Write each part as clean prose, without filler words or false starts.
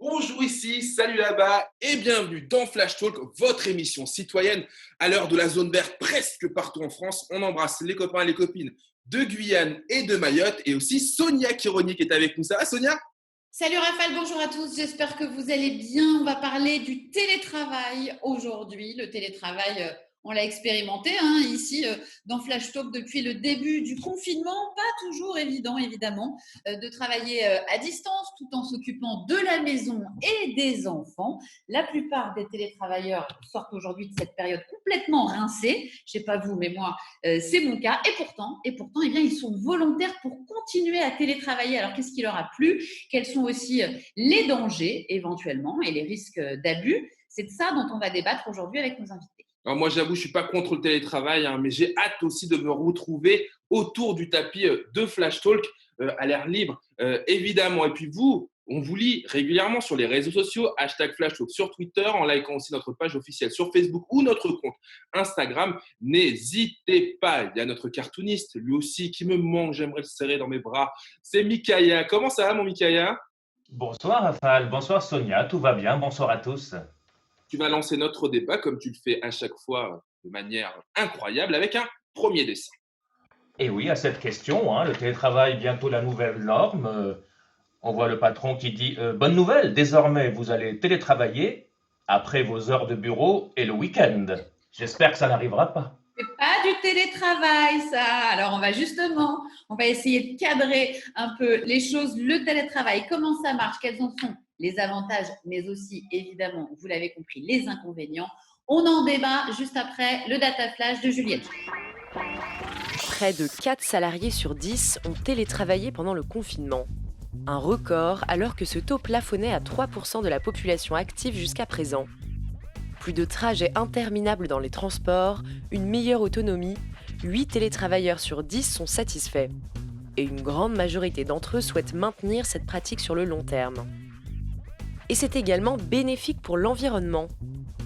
Bonjour ici, salut là-bas et bienvenue dans Flash Talk, votre émission citoyenne à l'heure de la zone verte presque partout en France. On embrasse les copains et les copines de Guyane et de Mayotte et aussi Sonia Kironi qui est avec nous. Ça va Sonia? Salut Raphaël, bonjour à tous, j'espère que vous allez bien. On va parler du télétravail aujourd'hui. Le télétravail, on l'a expérimenté ici dans Flash Talk depuis le début du confinement. Pas toujours évident, évidemment, de travailler à distance tout en s'occupant de la maison et des enfants. La plupart des télétravailleurs sortent aujourd'hui de cette période complètement rincée. Je ne sais pas vous, mais moi, c'est mon cas. Et pourtant, eh bien, ils sont volontaires pour continuer à télétravailler. Alors, qu'est-ce qui leur a plu? Quels sont aussi les dangers éventuellement et les risques d'abus? C'est de ça dont on va débattre aujourd'hui avec nos invités. Alors moi j'avoue je suis pas contre le télétravail, mais j'ai hâte aussi de me retrouver autour du tapis de Flash Talk à l'air libre évidemment. Et puis vous, on vous lit régulièrement sur les réseaux sociaux, hashtag Flash Talk sur Twitter, en likant aussi notre page officielle sur Facebook ou notre compte Instagram. N'hésitez pas, il y a notre cartooniste, lui aussi qui me manque, j'aimerais le serrer dans mes bras. C'est Mickaël. Comment ça va mon Mickaël? Bonsoir Raphaël, bonsoir Sonia, tout va bien, bonsoir à tous. Tu vas lancer notre débat comme tu le fais à chaque fois de manière incroyable avec un premier dessin. Et oui, à cette question, le télétravail bientôt la nouvelle norme. On voit le patron qui dit bonne nouvelle, désormais vous allez télétravailler après vos heures de bureau et le week-end. J'espère que ça n'arrivera pas. C'est pas du télétravail, ça. Alors, on va essayer de cadrer un peu les choses. Le télétravail, comment ça marche? Quels en sont les avantages, mais aussi, évidemment, vous l'avez compris, les inconvénients. On en débat juste après le Data Flash de Juliette. Près de 4 salariés sur 10 ont télétravaillé pendant le confinement. Un record alors que ce taux plafonnait à 3% de la population active jusqu'à présent. Plus de trajets interminables dans les transports, une meilleure autonomie, 8 télétravailleurs sur 10 sont satisfaits. Et une grande majorité d'entre eux souhaitent maintenir cette pratique sur le long terme. Et c'est également bénéfique pour l'environnement.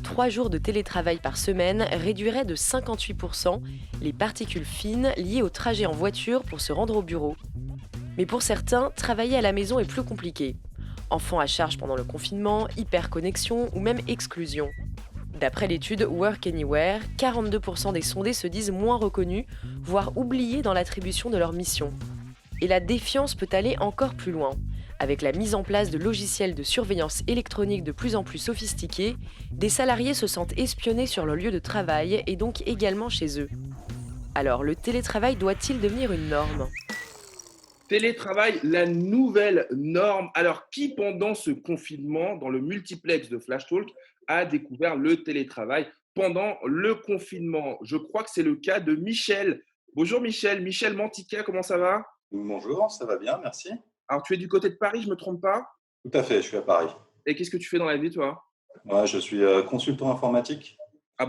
3 jours de télétravail par semaine réduiraient de 58% les particules fines liées au trajet en voiture pour se rendre au bureau. Mais pour certains, travailler à la maison est plus compliqué. Enfants à charge pendant le confinement, hyperconnexion ou même exclusion. D'après l'étude Work Anywhere, 42% des sondés se disent moins reconnus, voire oubliés dans l'attribution de leur mission. Et la défiance peut aller encore plus loin. Avec la mise en place de logiciels de surveillance électronique de plus en plus sophistiqués, des salariés se sentent espionnés sur leur lieu de travail et donc également chez eux. Alors, le télétravail doit-il devenir une norme ? Télétravail, la nouvelle norme. Alors, qui pendant ce confinement, dans le multiplex de Flash Talk, a découvert le télétravail pendant le confinement? Je crois que c'est le cas de Michel. Bonjour Michel, Michel Mantica, comment ça va? Bonjour, ça va bien, merci. Alors, tu es du côté de Paris, je ne me trompe pas? Tout à fait, je suis à Paris. Et qu'est-ce que tu fais dans la vie, toi? Moi, je suis consultant informatique. Ah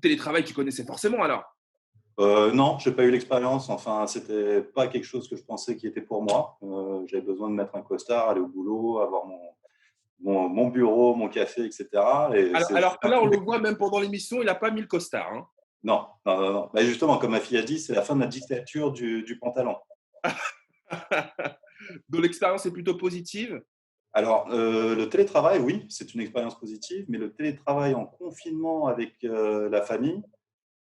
télétravail, tu connaissais forcément alors? Non, je n'ai pas eu l'expérience. Enfin, c'était pas quelque chose que je pensais qui était pour moi. J'avais besoin de mettre un costard, aller au boulot, avoir mon bureau, mon café, etc. Alors que là, on le voit même pendant l'émission, il n'a pas mis le costard. Hein. Non. Bah, justement, comme ma fille a dit, c'est la fin de la dictature du pantalon. Donc l'expérience est plutôt positive? Alors, le télétravail, oui, c'est une expérience positive, mais le télétravail en confinement avec la famille,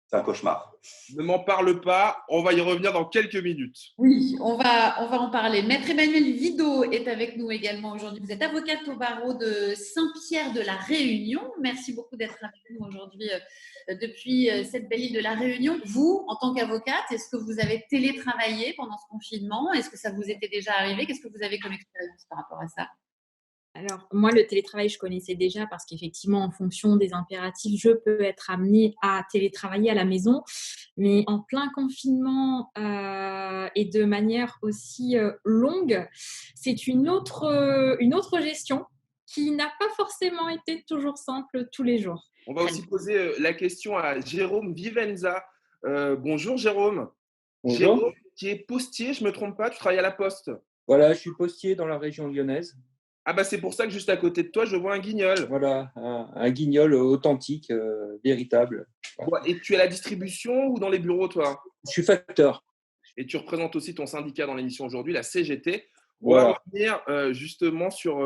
c'est un cauchemar. Ne m'en parle pas, on va y revenir dans quelques minutes. Oui, on va en parler. Maître Emmanuel Vidot est avec nous également aujourd'hui. Vous êtes avocate au barreau de Saint-Pierre de la Réunion. Merci beaucoup d'être avec nous aujourd'hui depuis cette belle île de la Réunion. Vous, en tant qu'avocate, est-ce que vous avez télétravaillé pendant ce confinement? Est-ce que ça vous était déjà arrivé? Qu'est-ce que vous avez comme expérience par rapport à ça? Alors, moi, le télétravail, je connaissais déjà parce qu'effectivement, en fonction des impératifs, je peux être amenée à télétravailler à la maison. Mais en plein confinement et de manière aussi longue, c'est une autre gestion qui n'a pas forcément été toujours simple tous les jours. On va aussi poser la question à Jérôme Vivenza. Bonjour Jérôme. Bonjour. Jérôme, qui est postier, je ne me trompe pas, tu travailles à la poste. Voilà, je suis postier dans la région lyonnaise. Ah bah c'est pour ça que juste à côté de toi, je vois un guignol. Voilà, un guignol authentique, véritable. Voilà. Et tu es à la distribution ou dans les bureaux, toi? Je suis facteur. Et tu représentes aussi ton syndicat dans l'émission aujourd'hui, la CGT. On Voilà. va revenir justement sur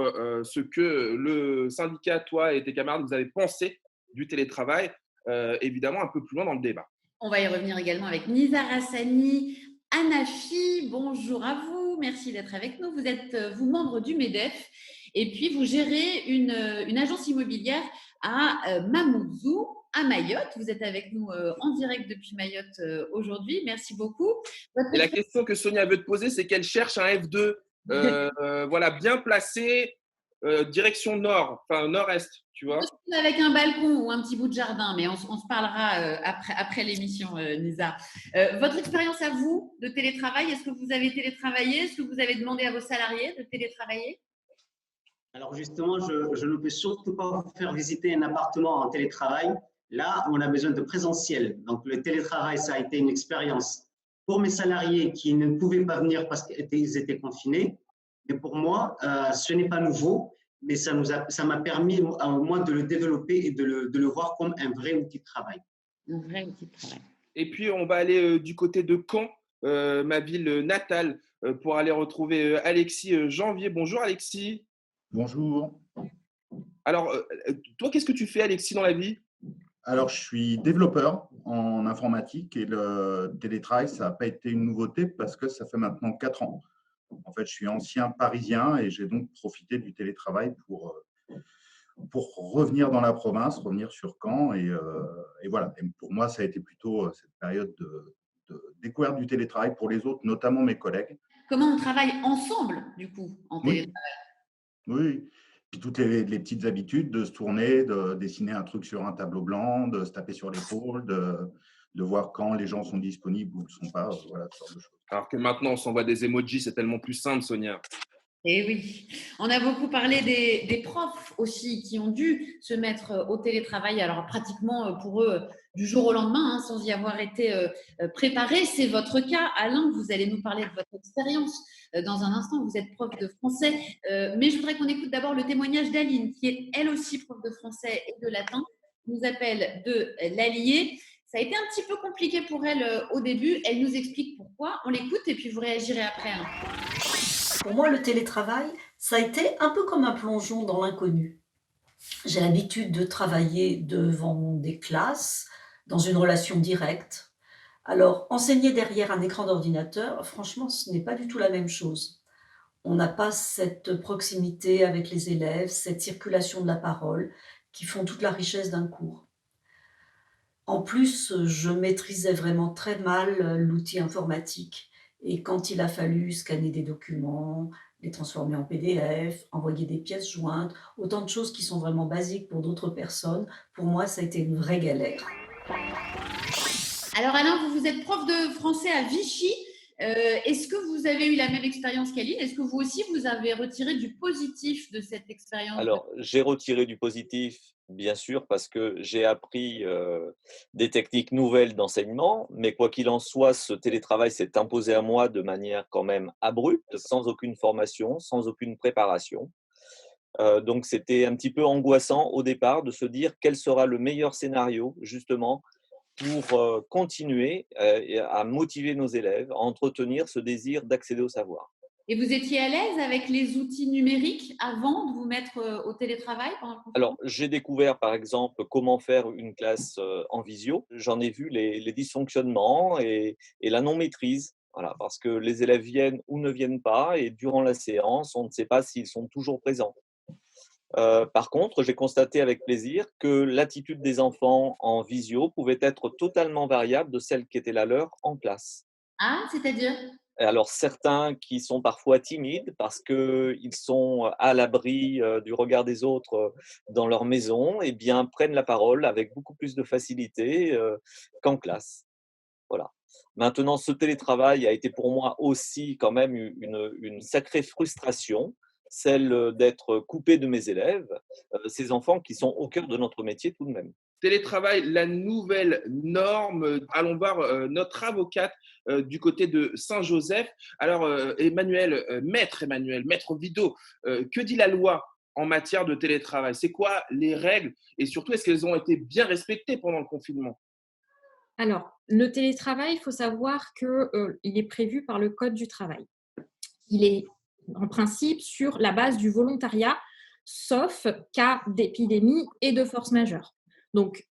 ce que le syndicat, toi et tes camarades, vous avez pensé du télétravail, évidemment un peu plus loin dans le débat. On va y revenir également avec Nizar Hassani, Anafi. Bonjour à vous, merci d'être avec nous. Vous êtes vous membre du MEDEF et puis vous gérez une agence immobilière à Mamoudzou, à Mayotte. Vous êtes avec nous en direct depuis Mayotte aujourd'hui. Merci beaucoup. Et la question que Sonia veut te poser, c'est qu'elle cherche un F2 voilà, bien placé, direction nord, enfin nord-est, tu vois. Avec un balcon ou un petit bout de jardin, mais on se parlera après l'émission, Nisa. Votre expérience à vous de télétravail, est-ce que vous avez télétravaillé? Est-ce que vous avez demandé à vos salariés de télétravailler? Alors justement, je ne peux surtout pas vous faire visiter un appartement en télétravail. Là, on a besoin de présentiel. Donc le télétravail, ça a été une expérience pour mes salariés qui ne pouvaient pas venir parce qu'ils étaient confinés. Mais pour moi, ce n'est pas nouveau, mais ça m'a permis au moins de le développer et de le voir comme un vrai outil de travail. Un vrai outil de travail. Et puis, on va aller du côté de Caen, ma ville natale, pour aller retrouver Alexis Janvier. Bonjour Alexis. Bonjour. Alors, toi, qu'est-ce que tu fais, Alexis, dans la vie? Alors, je suis développeur en informatique et le télétravail, ça n'a pas été une nouveauté parce que ça fait maintenant 4 ans. En fait, je suis ancien parisien et j'ai donc profité du télétravail pour revenir dans la province, revenir sur Caen. Et voilà. Et pour moi, ça a été plutôt cette période de découverte du télétravail pour les autres, notamment mes collègues. Comment on travaille ensemble, du coup, en télétravail? Oui. Puis toutes les petites habitudes de se tourner, de dessiner un truc sur un tableau blanc, de se taper sur l'épaule, de voir quand les gens sont disponibles ou ne le sont pas, voilà, ce genre de choses. Alors que maintenant, on s'envoie des emojis, c'est tellement plus simple, Sonia. Eh oui, on a beaucoup parlé des profs aussi qui ont dû se mettre au télétravail, alors pratiquement pour eux du jour au lendemain, hein, sans y avoir été préparés. C'est votre cas, Alain, vous allez nous parler de votre expérience dans un instant. Vous êtes prof de français, mais je voudrais qu'on écoute d'abord le témoignage d'Aline, qui est elle aussi prof de français et de latin, qui nous appelle de l'Allier. Ça a été un petit peu compliqué pour elle au début, elle nous explique pourquoi. On l'écoute et puis vous réagirez après. Hein. Pour moi, le télétravail, ça a été un peu comme un plongeon dans l'inconnu. J'ai l'habitude de travailler devant des classes, dans une relation directe. Alors, enseigner derrière un écran d'ordinateur, franchement, ce n'est pas du tout la même chose. On n'a pas cette proximité avec les élèves, cette circulation de la parole qui font toute la richesse d'un cours. En plus, je maîtrisais vraiment très mal l'outil informatique. Et quand il a fallu scanner des documents, les transformer en PDF, envoyer des pièces jointes, autant de choses qui sont vraiment basiques pour d'autres personnes, pour moi, ça a été une vraie galère. Alors Alain, vous êtes prof de français à Vichy. Est-ce que vous avez eu la même expérience qu'Aline? Est-ce que vous aussi, vous avez retiré du positif de cette expérience? Alors, j'ai retiré du positif, bien sûr, parce que j'ai appris des techniques nouvelles d'enseignement, mais quoi qu'il en soit, ce télétravail s'est imposé à moi de manière quand même abrupte, sans aucune formation, sans aucune préparation. Donc, c'était un petit peu angoissant au départ de se dire quel sera le meilleur scénario, justement, pour continuer à motiver nos élèves, à entretenir ce désir d'accéder au savoir. Et vous étiez à l'aise avec les outils numériques avant de vous mettre au télétravail pendant le confinement? Alors, j'ai découvert par exemple comment faire une classe en visio. J'en ai vu les dysfonctionnements et la non-maîtrise. Voilà, parce que les élèves viennent ou ne viennent pas et durant la séance, on ne sait pas s'ils sont toujours présents. Par contre, j'ai constaté avec plaisir que l'attitude des enfants en visio pouvait être totalement variable de celle qui était la leur en classe. Ah, c'est-à-dire? Alors certains qui sont parfois timides parce qu'ils sont à l'abri du regard des autres dans leur maison, eh bien prennent la parole avec beaucoup plus de facilité qu'en classe. Voilà. Maintenant, ce télétravail a été pour moi aussi quand même une sacrée frustration, celle d'être coupé de mes élèves, ces enfants qui sont au cœur de notre métier tout de même. Télétravail, la nouvelle norme. Allons voir notre avocate du côté de Saint-Joseph. Alors, maître Emmanuel, maître Vido, que dit la loi en matière de télétravail? C'est quoi les règles et surtout, est-ce qu'elles ont été bien respectées pendant le confinement? Alors, le télétravail, il faut savoir qu'il est prévu par le Code du travail. Il est en principe sur la base du volontariat, sauf cas d'épidémie et de force majeure. Donc,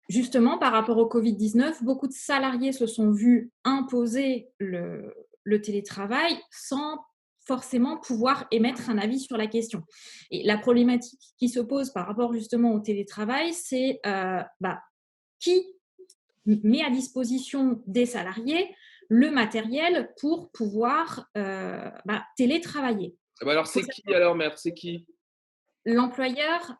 justement, par rapport au Covid-19, beaucoup de salariés se sont vus imposer le télétravail sans forcément pouvoir émettre un avis sur la question. Et la problématique qui se pose par rapport justement au télétravail, c'est qui met à disposition des salariés le matériel pour pouvoir télétravailler. Alors, c'est qui alors, maître? C'est qui? L'employeur,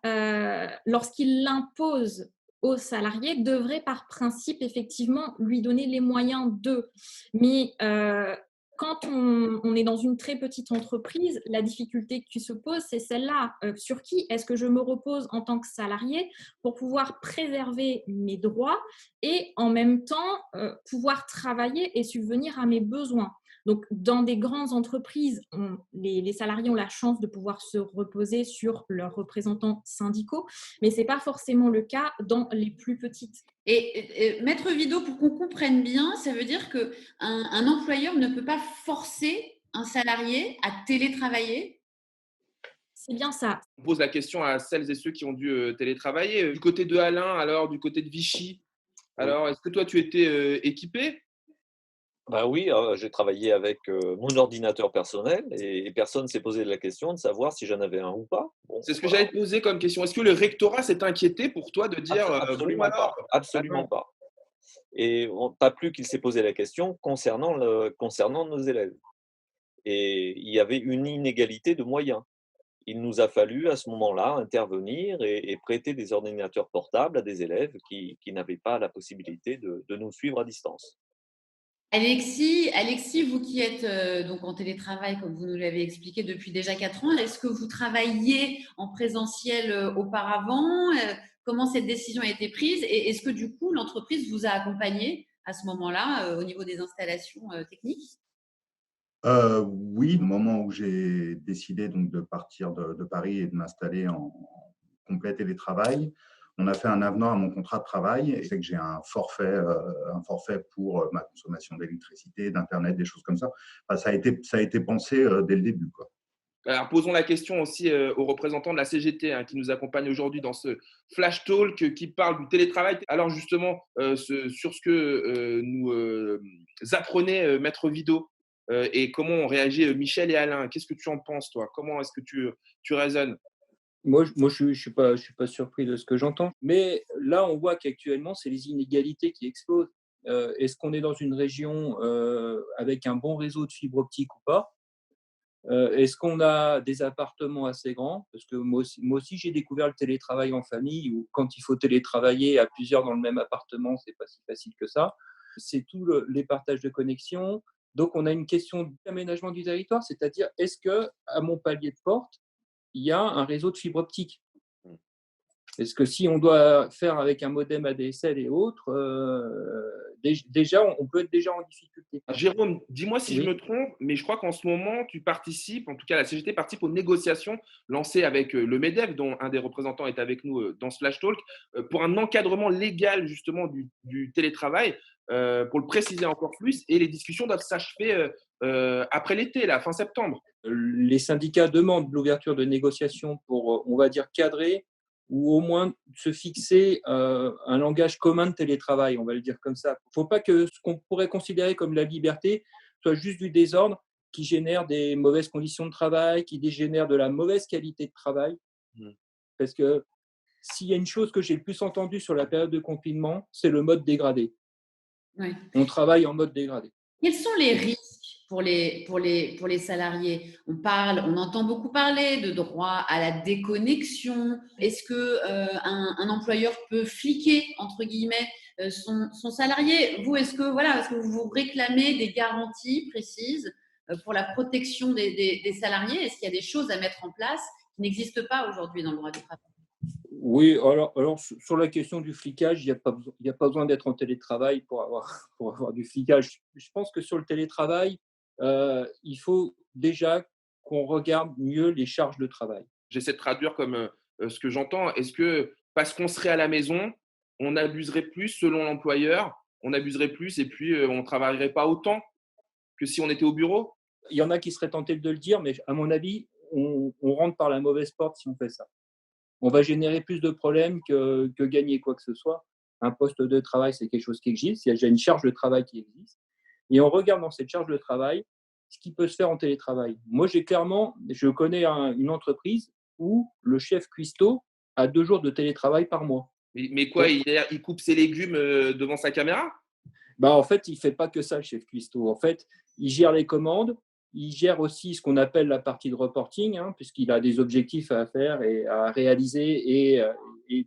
lorsqu'il l'impose aux salariés, devrait par principe effectivement lui donner les moyens d'eux. Mais quand on est dans une très petite entreprise, la difficulté qui se pose, c'est celle-là. Sur qui est-ce que je me repose en tant que salarié pour pouvoir préserver mes droits et en même temps pouvoir travailler et subvenir à mes besoins? Donc, dans des grandes entreprises, les salariés ont la chance de pouvoir se reposer sur leurs représentants syndicaux, mais ce n'est pas forcément le cas dans les plus petites. Et maître Vido, pour qu'on comprenne bien, ça veut dire qu'un employeur ne peut pas forcer un salarié à télétravailler? C'est bien ça. On pose la question à celles et ceux qui ont dû télétravailler. Du côté de Alain, alors du côté de Vichy, alors est-ce que toi tu étais équipé? Ben oui, j'ai travaillé avec mon ordinateur personnel et personne ne s'est posé la question de savoir si j'en avais un ou pas. Bon, C'est ce que voilà. j'allais te poser comme question. Est-ce que le rectorat s'est inquiété pour toi de dire Absolument pas, absolument pas. Et pas plus qu'il s'est posé la question concernant nos élèves. Et il y avait une inégalité de moyens. Il nous a fallu à ce moment-là intervenir et prêter des ordinateurs portables à des élèves qui n'avaient pas la possibilité de nous suivre à distance. Alexis, vous qui êtes donc en télétravail, comme vous nous l'avez expliqué depuis déjà 4 ans, est-ce que vous travailliez en présentiel auparavant? Comment cette décision a été prise? Et est-ce que du coup, l'entreprise vous a accompagné à ce moment-là au niveau des installations techniques? Oui, au moment où j'ai décidé donc de partir de Paris et de m'installer en complet télétravail, on a fait un avenant à mon contrat de travail et c'est que j'ai un forfait pour ma consommation d'électricité, d'internet, des choses comme ça. Enfin, ça a été pensé dès le début, quoi. Alors, posons la question aussi aux représentants de la CGT qui nous accompagnent aujourd'hui dans ce Flash Talk qui parle du télétravail. Alors justement, sur ce que nous apprenait Maître Vido et comment ont réagi Michel et Alain, qu'est-ce que tu en penses, toi? Comment est-ce que tu raisonnes? Moi, je suis pas surpris de ce que j'entends. Mais là, on voit qu'actuellement, c'est les inégalités qui explosent. Est-ce qu'on est dans une région avec un bon réseau de fibre optique ou pas? Est-ce qu'on a des appartements assez grands? Parce que moi aussi, j'ai découvert le télétravail en famille, où quand il faut télétravailler à plusieurs dans le même appartement, c'est pas si facile que ça. C'est tous les partages de connexion. Donc, on a une question d'aménagement du territoire, c'est-à-dire, est-ce qu'à mon palier de porte, il y a un réseau de fibre optique? Est-ce que si on doit faire avec un modem ADSL et autres, déjà, on peut être déjà en difficulté. Jérôme, dis-moi si Oui. je me trompe, mais je crois qu'en ce moment, tu participes, en tout cas la CGT participe aux négociations lancées avec le MEDEF, dont un des représentants est avec nous dans ce Flash Talk, pour un encadrement légal justement du télétravail, pour le préciser encore plus, et les discussions doivent s'achever après l'été, fin septembre. Les syndicats demandent l'ouverture de négociations pour, on va dire, cadrer ou au moins se fixer un langage commun de télétravail, on va le dire comme ça. Il ne faut pas que ce qu'on pourrait considérer comme la liberté soit juste du désordre qui génère des mauvaises conditions de travail, qui dégénère de la mauvaise qualité de travail. Parce que s'il y a une chose que j'ai le plus entendue sur la période de confinement, c'est le mode dégradé. Oui. On travaille en mode dégradé. Quels sont les risques pour les salariés. On entend beaucoup parler de droit à la déconnexion. Est-ce que un employeur peut fliquer, entre guillemets, son salarié? Vous, est-ce que vous réclamez des garanties précises pour la protection des salariés? Est-ce qu'il y a des choses à mettre en place qui n'existent pas aujourd'hui dans le droit du travail? Oui, alors sur la question du flicage, il n'y a pas besoin d'être en télétravail pour avoir du flicage. Je pense que sur le télétravail, il faut déjà qu'on regarde mieux les charges de travail. J'essaie de traduire comme ce que j'entends. Est-ce que parce qu'on serait à la maison, on abuserait plus selon l'employeur, on abuserait plus et puis on ne travaillerait pas autant que si on était au bureau? Il y en a qui seraient tentés de le dire, mais à mon avis, on rentre par la mauvaise porte si on fait ça. On va générer plus de problèmes que gagner quoi que ce soit. Un poste de travail, c'est quelque chose qui existe. Il y a déjà une charge de travail qui existe. Et on regarde dans cette charge de travail ce qui peut se faire en télétravail. Moi, je connais une entreprise où le chef cuistot a 2 jours de télétravail par mois. Mais quoi, il coupe ses légumes devant sa caméra? En fait, il ne fait pas que ça, le chef cuistot. En fait, il gère les commandes. Il gère aussi ce qu'on appelle la partie de reporting, puisqu'il a des objectifs à faire et à réaliser, et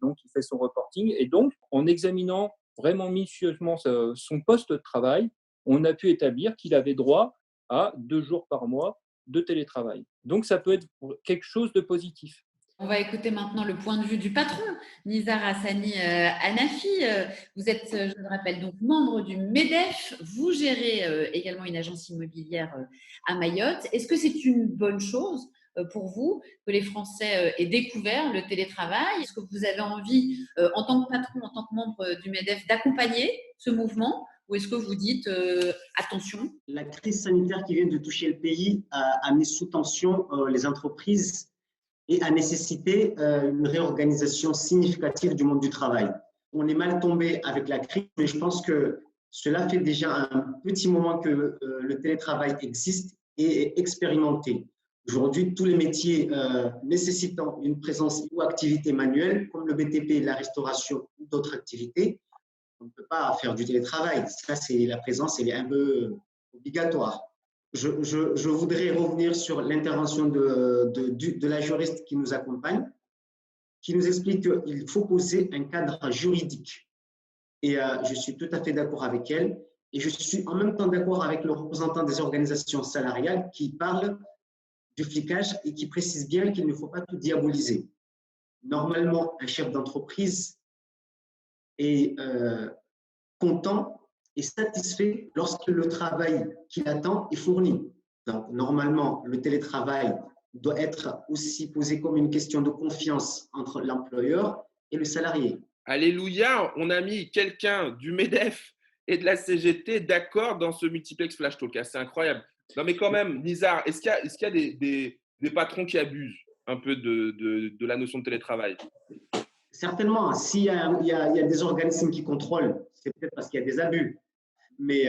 donc il fait son reporting. Et donc, en examinant vraiment minutieusement son poste de travail, on a pu établir qu'il avait droit à 2 jours par mois de télétravail. Donc, ça peut être quelque chose de positif. On va écouter maintenant le point de vue du patron, Nizar Hassani Hanafi. Vous êtes, je le rappelle, donc membre du MEDEF. Vous gérez également une agence immobilière à Mayotte. Est-ce que c'est une bonne chose pour vous que les Français aient découvert le télétravail? Est-ce que vous avez envie, en tant que patron, en tant que membre du MEDEF, d'accompagner ce mouvement? Ou est-ce que vous dites attention? La crise sanitaire qui vient de toucher le pays a mis sous tension les entreprises et a nécessité une réorganisation significative du monde du travail. On est mal tombé avec la crise, mais je pense que cela fait déjà un petit moment que le télétravail existe et est expérimenté. Aujourd'hui, tous les métiers nécessitant une présence ou activité manuelle, comme le BTP, la restauration ou d'autres activités, on ne peut pas faire du télétravail. Ça, la présence, elle est un peu obligatoire. Je voudrais revenir sur l'intervention de la juriste qui nous accompagne, qui nous explique qu'il faut poser un cadre juridique. Et je suis tout à fait d'accord avec elle. Et je suis en même temps d'accord avec le représentant des organisations salariales qui parle du flicage et qui précise bien qu'il ne faut pas tout diaboliser. Normalement, un chef d'entreprise est content est satisfait lorsque le travail qu'il attend est fourni. Donc, normalement, le télétravail doit être aussi posé comme une question de confiance entre l'employeur et le salarié. Alléluia, on a mis quelqu'un du MEDEF et de la CGT d'accord dans ce multiplex Flash Talk. C'est incroyable. Non, mais quand même, Nizar, est-ce qu'il y a des patrons qui abusent un peu de la notion de télétravail? Certainement, s'il y a des organismes qui contrôlent, c'est peut-être parce qu'il y a des abus. Mais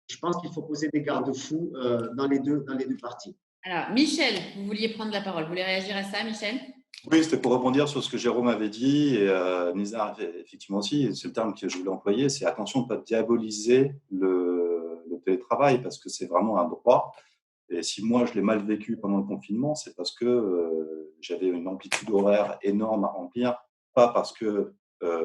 je pense qu'il faut poser des garde-fous dans les deux parties. Alors, Michel, vous vouliez prendre la parole. Vous voulez réagir à ça, Michel? Oui, c'était pour rebondir sur ce que Jérôme avait dit, et Nizar, effectivement aussi, c'est le terme que je voulais employer, c'est attention de ne pas diaboliser le télétravail, parce que c'est vraiment un droit. Et si moi, je l'ai mal vécu pendant le confinement, c'est parce que j'avais une amplitude horaire énorme à remplir, pas parce que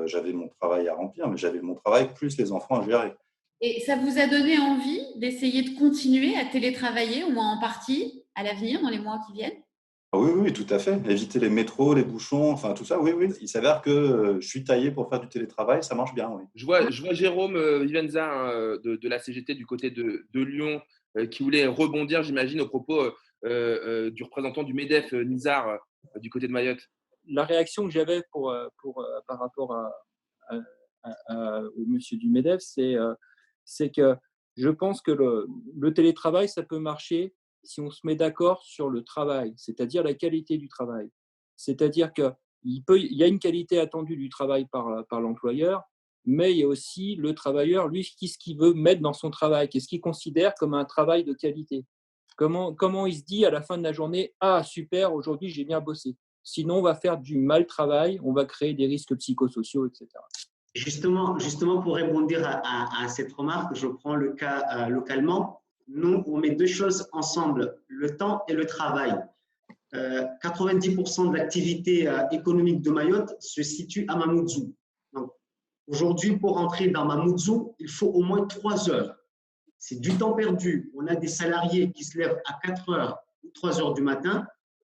j'avais mon travail à remplir, mais j'avais mon travail plus les enfants à gérer. Et ça vous a donné envie d'essayer de continuer à télétravailler, au moins en partie, à l'avenir, dans les mois qui viennent? Oui, tout à fait. Éviter les métros, les bouchons, enfin tout ça, oui. Il s'avère que je suis taillé pour faire du télétravail, ça marche bien, oui. Je vois Jérôme Vivenza de la CGT du côté de Lyon qui voulait rebondir, j'imagine, au propos du représentant du MEDEF, Nizar, du côté de Mayotte. La réaction que j'avais par rapport au monsieur du MEDEF, c'est que je pense que le télétravail, ça peut marcher si on se met d'accord sur le travail, c'est-à-dire la qualité du travail. C'est-à-dire qu'il y a une qualité attendue du travail par l'employeur, mais il y a aussi le travailleur, lui, qu'est-ce qu'il veut mettre dans son travail, qu'est-ce qu'il considère comme un travail de qualité. Comment il se dit à la fin de la journée « Ah, super, aujourd'hui, j'ai bien bossé ». Sinon, on va faire du mal travail, on va créer des risques psychosociaux, etc. Justement, pour rebondir à cette remarque, je prends le cas localement. nous, on met deux choses ensemble, le temps et le travail. 90% de l'activité économique de Mayotte se situe à Mamoudzou. Donc, aujourd'hui, pour entrer dans Mamoudzou, il faut au moins 3 heures. C'est du temps perdu. On a des salariés qui se lèvent à 4 heures ou 3 heures du matin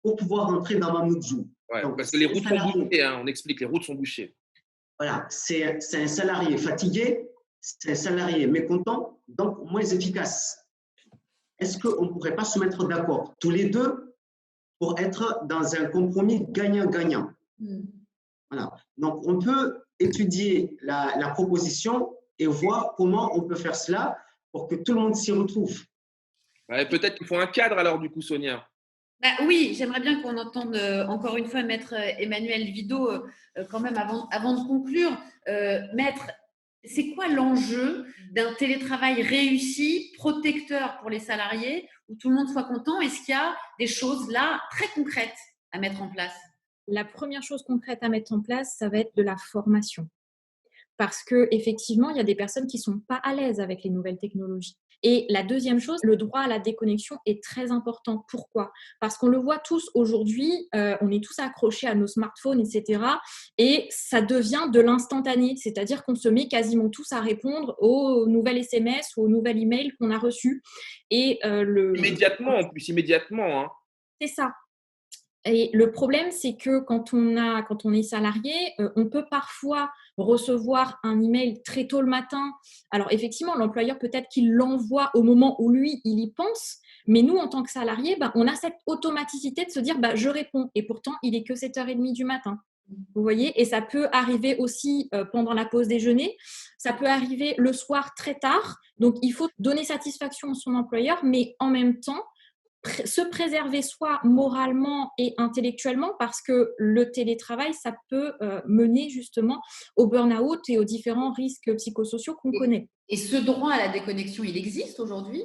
pour pouvoir entrer dans Mamoudzou. Ouais, donc, parce que les routes sont bouchées, hein, on explique, les routes sont bouchées. Voilà, c'est un salarié fatigué, c'est un salarié mécontent, donc moins efficace. Est-ce qu'on ne pourrait pas se mettre d'accord tous les deux pour être dans un compromis gagnant-gagnant? Voilà. Donc, on peut étudier la proposition et voir comment on peut faire cela pour que tout le monde s'y retrouve. Ouais, peut-être qu'il faut un cadre alors du coup, Sonia. Bah, oui, j'aimerais bien qu'on entende encore une fois Maître Emmanuel Vidot quand même avant de conclure. Maître, c'est quoi l'enjeu d'un télétravail réussi, protecteur pour les salariés, où tout le monde soit content? Est-ce qu'il y a des choses là très concrètes à mettre en place? La première chose concrète à mettre en place, ça va être de la formation. Parce qu'effectivement, il y a des personnes qui ne sont pas à l'aise avec les nouvelles technologies. Et la deuxième chose, le droit à la déconnexion est très important. Pourquoi? Parce qu'on le voit tous aujourd'hui, on est tous accrochés à nos smartphones, etc. Et ça devient de l'instantané, c'est-à-dire qu'on se met quasiment tous à répondre aux nouvelles SMS ou aux nouvelles emails qu'on a reçus. Et Immédiatement, en plus, immédiatement. Hein. C'est ça. Et le problème, c'est que quand on est salarié, on peut parfois recevoir un email très tôt le matin. Alors effectivement, l'employeur peut-être qu'il l'envoie au moment où lui, il y pense. Mais nous, en tant que salariés, on a cette automaticité de se dire je réponds. Et pourtant, il est que 7h30 du matin. Vous voyez? Et ça peut arriver aussi pendant la pause déjeuner. Ça peut arriver le soir très tard. Donc, il faut donner satisfaction à son employeur, mais en même temps, se préserver soi moralement et intellectuellement, parce que le télétravail, ça peut mener justement au burn-out et aux différents risques psychosociaux qu'on connaît. Et ce droit à la déconnexion, il existe aujourd'hui?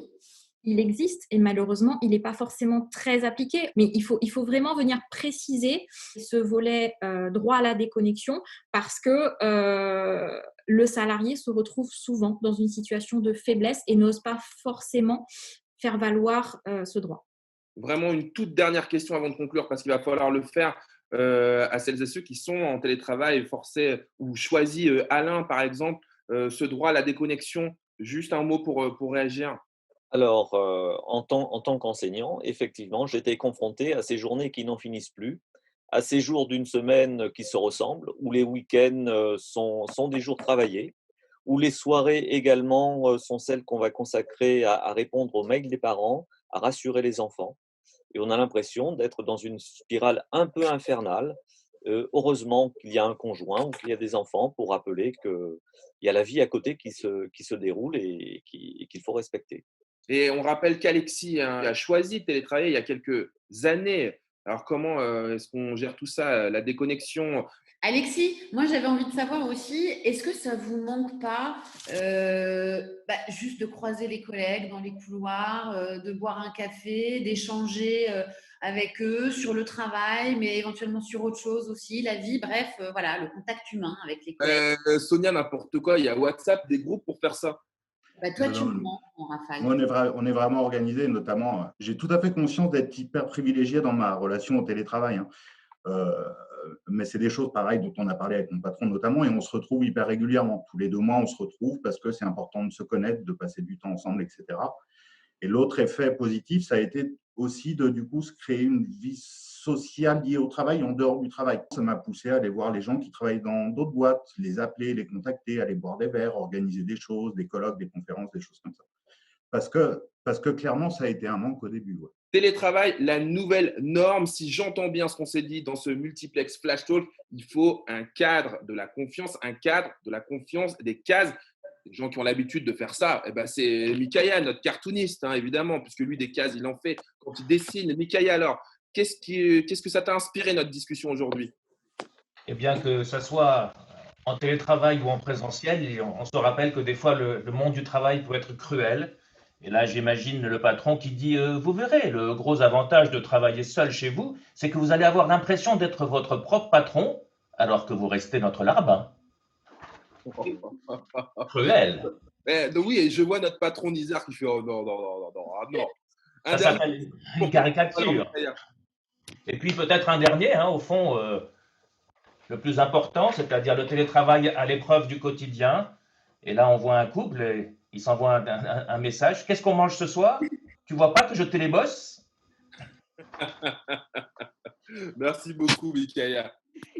Il existe et malheureusement, il n'est pas forcément très appliqué. Mais il faut vraiment venir préciser ce volet droit à la déconnexion, parce que le salarié se retrouve souvent dans une situation de faiblesse et n'ose pas forcément faire valoir ce droit. Vraiment une toute dernière question avant de conclure, parce qu'il va falloir le faire à celles et ceux qui sont en télétravail forcé ou choisi. Alain, par exemple, ce droit à la déconnexion, juste un mot pour réagir. Alors, en tant qu'enseignant, effectivement, j'étais confronté à ces journées qui n'en finissent plus, à ces jours d'une semaine qui se ressemblent, où les week-ends sont des jours travaillés, où les soirées également sont celles qu'on va consacrer à répondre aux mails des parents, à rassurer les enfants. Et on a l'impression d'être dans une spirale un peu infernale. Heureusement qu'il y a un conjoint ou qu'il y a des enfants pour rappeler qu'il y a la vie à côté qui se déroule et qu'il faut respecter. Et on rappelle qu'Alexis a choisi de télétravailler il y a quelques années. Alors, comment est-ce qu'on gère tout ça, la déconnexion? Alexis, moi j'avais envie de savoir aussi, est-ce que ça vous manque pas juste de croiser les collègues dans les couloirs, de boire un café, d'échanger avec eux sur le travail, mais éventuellement sur autre chose aussi, la vie, bref, voilà, le contact humain avec les collègues. Sonia, n'importe quoi, il y a WhatsApp, des groupes pour faire ça. Toi, tu me mens, en rafale. On est vraiment organisé, notamment. J'ai tout à fait conscience d'être hyper privilégié dans ma relation au télétravail. Mais c'est des choses pareilles dont on a parlé avec mon patron notamment, et on se retrouve hyper régulièrement. Tous les 2 mois, on se retrouve parce que c'est important de se connaître, de passer du temps ensemble, etc. Et l'autre effet positif, ça a été aussi de du coup se créer une vie sociale liée au travail en dehors du travail. Ça m'a poussé à aller voir les gens qui travaillent dans d'autres boîtes, les appeler, les contacter, aller boire des verres, organiser des choses, des colloques, des conférences, des choses comme ça. Parce que clairement, ça a été un manque au début. Ouais. Télétravail, la nouvelle norme. Si j'entends bien ce qu'on s'est dit dans ce multiplex Flash Talk, il faut un cadre de la confiance, des cases. Les gens qui ont l'habitude de faire ça, c'est Mickaël, notre cartooniste, évidemment, puisque lui, des cases, il en fait quand il dessine. Mickaël, alors, qu'est-ce que ça t'a inspiré, notre discussion aujourd'hui? Eh bien, que ça soit en télétravail ou en présentiel, on se rappelle que des fois, le monde du travail peut être cruel. Et là, j'imagine le patron qui dit vous verrez, le gros avantage de travailler seul chez vous, c'est que vous allez avoir l'impression d'être votre propre patron, alors que vous restez notre larbin. Cruel. Donc oui, et je vois notre patron Nizar qui fait oh non, non, non, non, non, ah non. Ça s'appelle une caricature. Et puis peut-être un dernier, au fond, le plus important, c'est-à-dire le télétravail à l'épreuve du quotidien. Et là, on voit un couple, et il s'envoie un message. Qu'est-ce qu'on mange ce soir? Tu vois pas que je télébosse? Merci beaucoup, Mickaëla.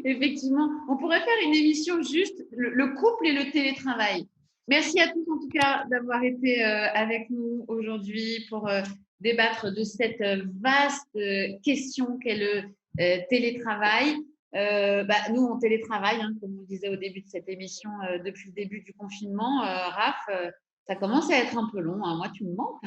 Effectivement, on pourrait faire une émission juste le couple et le télétravail. Merci à tous en tout cas d'avoir été avec nous aujourd'hui pour débattre de cette vaste question qu'est le télétravail. Nous, on télétravaille, comme on disait au début de cette émission, depuis le début du confinement. Raph, ça commence à être un peu long. Moi, tu me manques.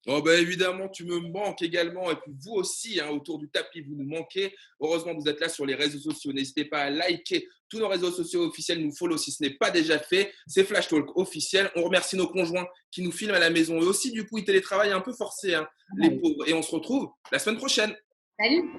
Oh ben évidemment, tu me manques également. Et puis vous aussi, autour du tapis, vous nous manquez. Heureusement, vous êtes là sur les réseaux sociaux. N'hésitez pas à liker tous nos réseaux sociaux officiels, nous follow si ce n'est pas déjà fait. C'est Flash Talk officiel. On remercie nos conjoints qui nous filment à la maison. Et aussi, du coup, ils télétravaillent un peu forcé, les pauvres. Et on se retrouve la semaine prochaine. Salut.